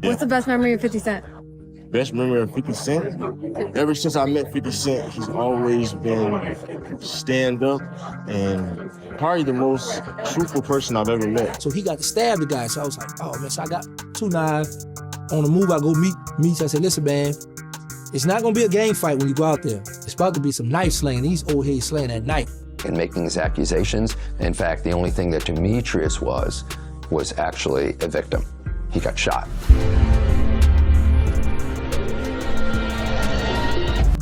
What's the best memory of 50 Cent? Best memory of 50 Cent? Ever since I met 50 Cent, he's always been stand-up and probably the most truthful person I've ever met. So he got to stab the guy, so I was like, oh man, so I got 2 knives. On the move, I go meet Meech. I said, listen man, it's not gonna be a gang fight when you go out there. It's about to be some knife slaying. These old heads slaying at night. In making these accusations, in fact, the only thing that Demetrius was actually a victim. He got shot.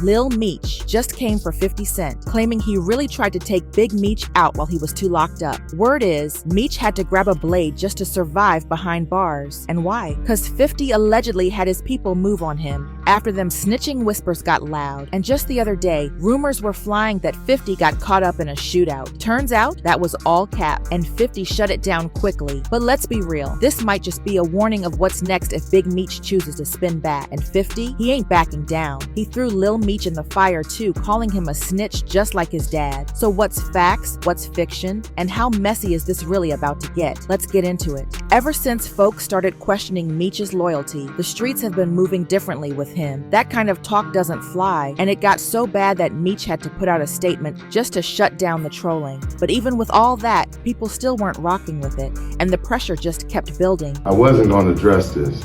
Lil Meech just came for 50 Cent, claiming he really tried to take Big Meech out while he was too locked up. Word is, Meech had to grab a blade just to survive behind bars. And why? Cause 50 allegedly had his people move on him after them snitching whispers got loud. And just the other day, rumors were flying that 50 got caught up in a shootout. Turns out, that was all cap, and 50 shut it down quickly. But let's be real, this might just be a warning of what's next if Big Meech chooses to spin back. And 50, he ain't backing down. He threw Lil Meech in the fire too, calling him a snitch just like his dad. So what's facts, what's fiction, and how messy is this really about to get? Let's get into it. Ever since folks started questioning Meech's loyalty, the streets have been moving differently with him. That kind of talk doesn't fly, and it got so bad that Meech had to put out a statement just to shut down the trolling. But even with all that, people still weren't rocking with it, and the pressure just kept building. I wasn't going to address this,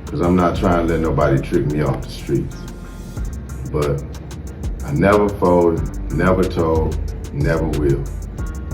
because I'm not trying to let nobody trick me off the streets. But I never folded, never told, never will.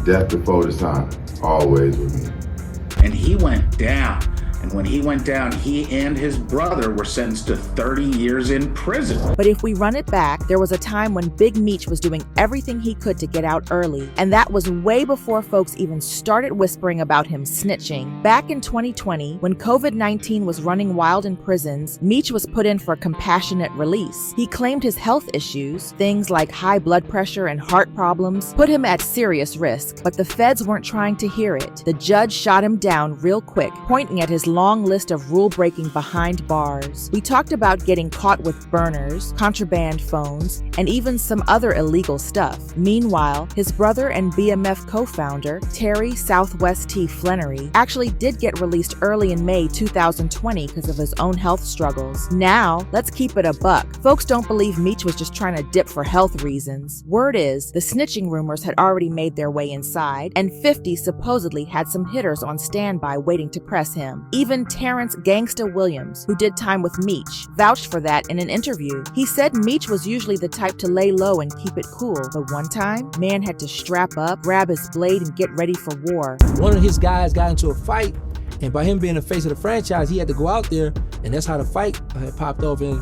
Death before the time, always with me. And he went down. And when he went down, he and his brother were sentenced to 30 years in prison. But if we run it back, there was a time when Big Meech was doing everything he could to get out early. And that was way before folks even started whispering about him snitching. Back in 2020, when COVID-19 was running wild in prisons, Meech was put in for compassionate release. He claimed his health issues, things like high blood pressure and heart problems, put him at serious risk. But the feds weren't trying to hear it. The judge shot him down real quick, pointing at his long list of rule-breaking behind bars. We talked about getting caught with burners, contraband phones, and even some other illegal stuff. Meanwhile, his brother and BMF co-founder, Terry Southwest T. Flannery, actually did get released early in May 2020 because of his own health struggles. Now, let's keep it a buck. Folks don't believe Meech was just trying to dip for health reasons. Word is, the snitching rumors had already made their way inside, and 50 supposedly had some hitters on standby waiting to press him. Even Terrence Gangsta Williams, who did time with Meech, vouched for that in an interview. He said Meech was usually the type to lay low and keep it cool, but one time, man had to strap up, grab his blade, and get ready for war. One of his guys got into a fight, and by him being the face of the franchise, he had to go out there, and that's how the fight had popped off. And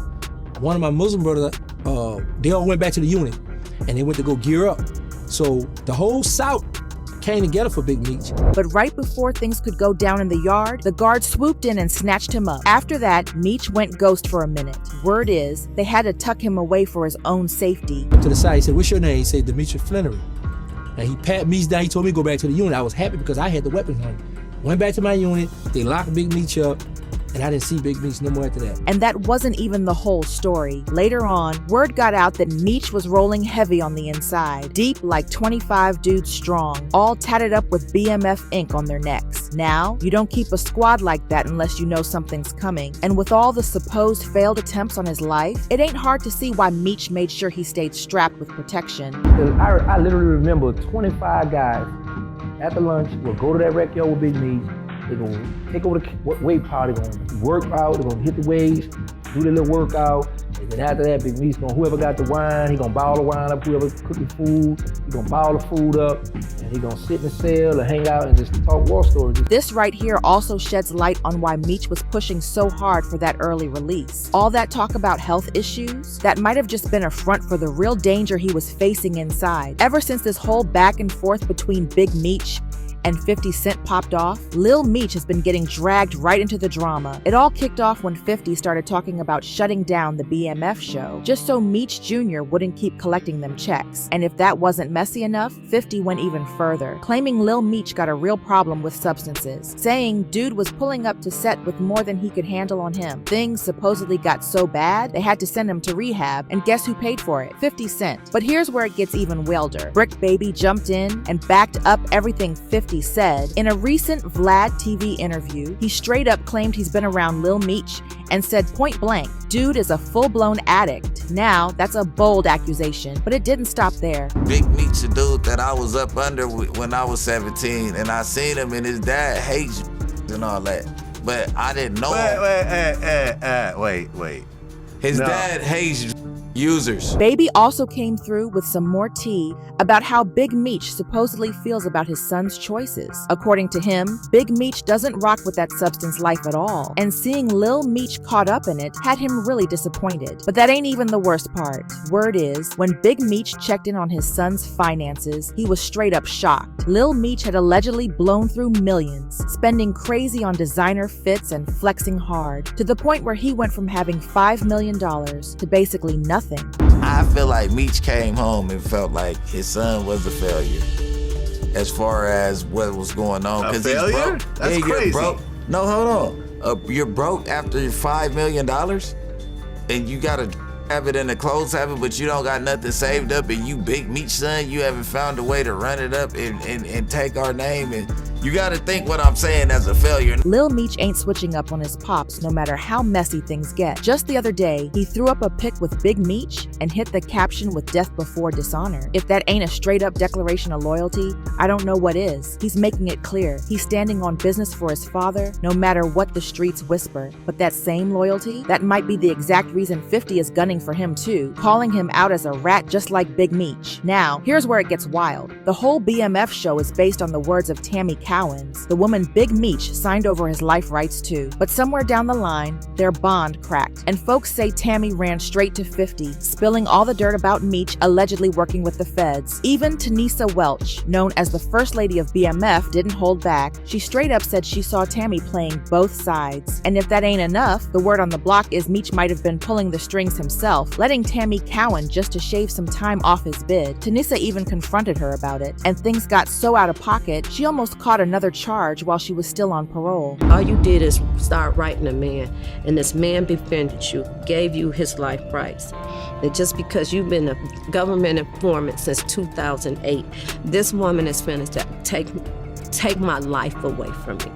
one of my Muslim brothers, they all went back to the unit, and they went to go gear up. So the whole South came together for Big Meech. But right before things could go down in the yard, the guard swooped in and snatched him up. After that, Meech went ghost for a minute. Word is, they had to tuck him away for his own safety. To the side, he said, what's your name? He said, Demetrius Flannery. And he pat Meech down, he told me to go back to the unit. I was happy because I had the weapons on me. Went back to my unit, they locked Big Meech up, and I didn't see Big Meech no more after that. And that wasn't even the whole story. Later on, word got out that Meech was rolling heavy on the inside, deep like 25 dudes strong, all tatted up with BMF ink on their necks. Now, you don't keep a squad like that unless you know something's coming. And with all the supposed failed attempts on his life, it ain't hard to see why Meech made sure he stayed strapped with protection. I literally remember 25 guys after lunch will go to that rec yard with Big Meech. They're gonna take over the weight power, they're gonna work out, they're gonna hit the weights, do their little workout, and then after that, Big Meech gonna, whoever got the wine, he gonna bottle the wine up, whoever cooked the food, he gonna bottle the food up, and he gonna sit in the cell or hang out and just talk war stories. This right here also sheds light on why Meech was pushing so hard for that early release. All that talk about health issues, that might have just been a front for the real danger he was facing inside. Ever since this whole back and forth between Big Meech and 50 Cent popped off, Lil Meech has been getting dragged right into the drama. It all kicked off when 50 started talking about shutting down the BMF show, just so Meech Jr. wouldn't keep collecting them checks. And if that wasn't messy enough, 50 went even further, claiming Lil Meech got a real problem with substances, saying dude was pulling up to set with more than he could handle on him. Things supposedly got so bad, they had to send him to rehab, and guess who paid for it? 50 Cent. But here's where it gets even wilder. Brick Baby jumped in and backed up everything 50 he said. In a recent Vlad TV interview, he straight up claimed he's been around Lil Meech and said point blank, dude is a full-blown addict. Now, that's a bold accusation, but it didn't stop there. Big Meech, a dude that I was up under when I was 17, and I seen him and his dad hates and all that, but I didn't know him. Wait. His dad hates users. Baby also came through with some more tea about how Big Meech supposedly feels about his son's choices. According to him, Big Meech doesn't rock with that substance life at all, and seeing Lil Meech caught up in it had him really disappointed. But that ain't even the worst part. Word is, when Big Meech checked in on his son's finances, he was straight up shocked. Lil Meech had allegedly blown through millions, spending crazy on designer fits and flexing hard, to the point where he went from having $5 million to basically nothing. I feel like Meech came home and felt like his son was a failure as far as what was going on. A He's failure? broke. That's crazy. You're broke. No, hold on. You're broke after $5 million and you gotta have it in a clothes habit, but you don't got nothing saved up, and you Big Meech son, you haven't found a way to run it up and take our name, and you gotta think what I'm saying as a failure. Lil Meech ain't switching up on his pops no matter how messy things get. Just the other day, he threw up a pic with Big Meech and hit the caption with death before dishonor. If that ain't a straight up declaration of loyalty, I don't know what is. He's making it clear he's standing on business for his father no matter what the streets whisper. But that same loyalty, that might be the exact reason 50 is gunning for him too, calling him out as a rat just like Big Meech. Now, here's where it gets wild. The whole BMF show is based on the words of Tammy Cowens, the woman Big Meech signed over his life rights to. But somewhere down the line, their bond cracked, and folks say Tammy ran straight to 50, spilling all the dirt about Meech allegedly working with the feds. Even Tanisa Welch, known as the first lady of BMF, didn't hold back. She straight up said she saw Tammy playing both sides. And if that ain't enough, the word on the block is Meech might have been pulling the strings himself, letting Tammy Cowens just to shave some time off his bid. Tanisa even confronted her about it, and things got so out of pocket, she almost caught another charge while she was still on parole. All you did is start writing a man, and this man befriended you, gave you his life rights. And just because you've been a government informant since 2008, this woman is finished to take my life away from me.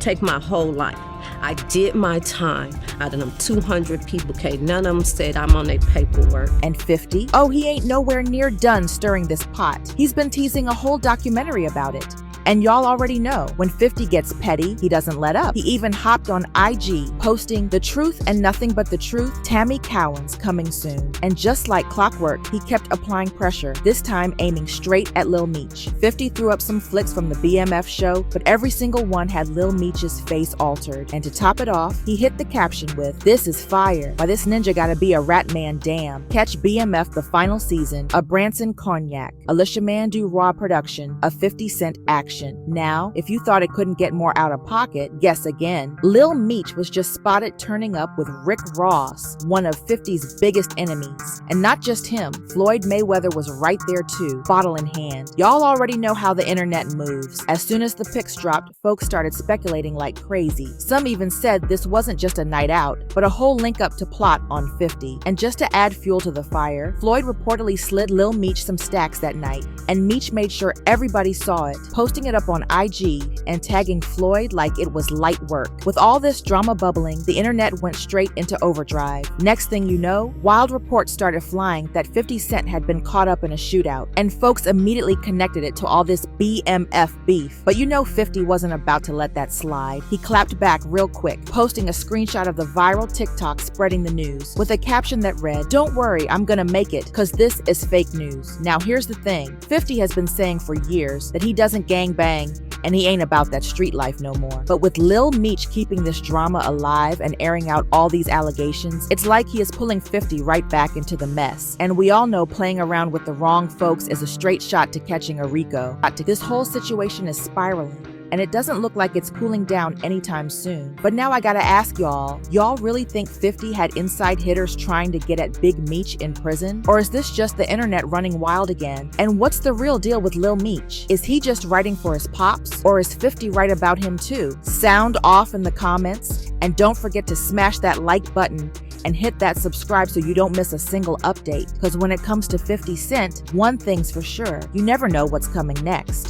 Take my whole life. I did my time. Out of them 200 people, none of them said I'm on their paperwork. And 50? Oh, he ain't nowhere near done stirring this pot. He's been teasing a whole documentary about it. And y'all already know, when 50 gets petty, he doesn't let up. He even hopped on IG, posting "The truth and nothing but the truth, Tammy Cowens coming soon." And just like clockwork, he kept applying pressure, this time aiming straight at Lil Meech. 50 threw up some flicks from the BMF show, but every single one had Lil Meech's face altered. And to top it off, he hit the caption with, "This is fire. Why this ninja gotta be a rat man, damn." Catch BMF the final season, a Branson Cognac, Alicia Mandu Raw production, a 50 Cent action. Now, if you thought it couldn't get more out of pocket, guess again. Lil Meech was just spotted turning up with Rick Ross, one of 50's biggest enemies. And not just him, Floyd Mayweather was right there too, bottle in hand. Y'all already know how the internet moves. As soon as the pics dropped, folks started speculating like crazy. Some even said this wasn't just a night out, but a whole link up to plot on 50. And just to add fuel to the fire, Floyd reportedly slid Lil Meech some stacks that night, and Meech made sure everybody saw it, posting it up on IG and tagging Floyd like it was light work. With all this drama bubbling, the internet went straight into overdrive. Next thing you know, wild reports started flying that 50 Cent had been caught up in a shootout, and folks immediately connected it to all this BMF beef. But you know 50 wasn't about to let that slide. He clapped back real quick, posting a screenshot of the viral TikTok spreading the news, with a caption that read, "Don't worry, I'm gonna make it, cause this is fake news." Now here's the thing, 50 has been saying for years that he doesn't gang bang, and he ain't about that street life no more. But with Lil Meech keeping this drama alive and airing out all these allegations, it's like he is pulling 50 right back into the mess. And we all know playing around with the wrong folks is a straight shot to catching a Rico. This whole situation is spiraling, and it doesn't look like it's cooling down anytime soon. But now I gotta ask y'all really think 50 had inside hitters trying to get at Big Meech in prison? Or is this just the internet running wild again? And what's the real deal with Lil Meech? Is he just writing for his pops? Or is 50 right about him too? Sound off in the comments, and don't forget to smash that like button and hit that subscribe so you don't miss a single update. Because when it comes to 50 Cent, one thing's for sure, you never know what's coming next.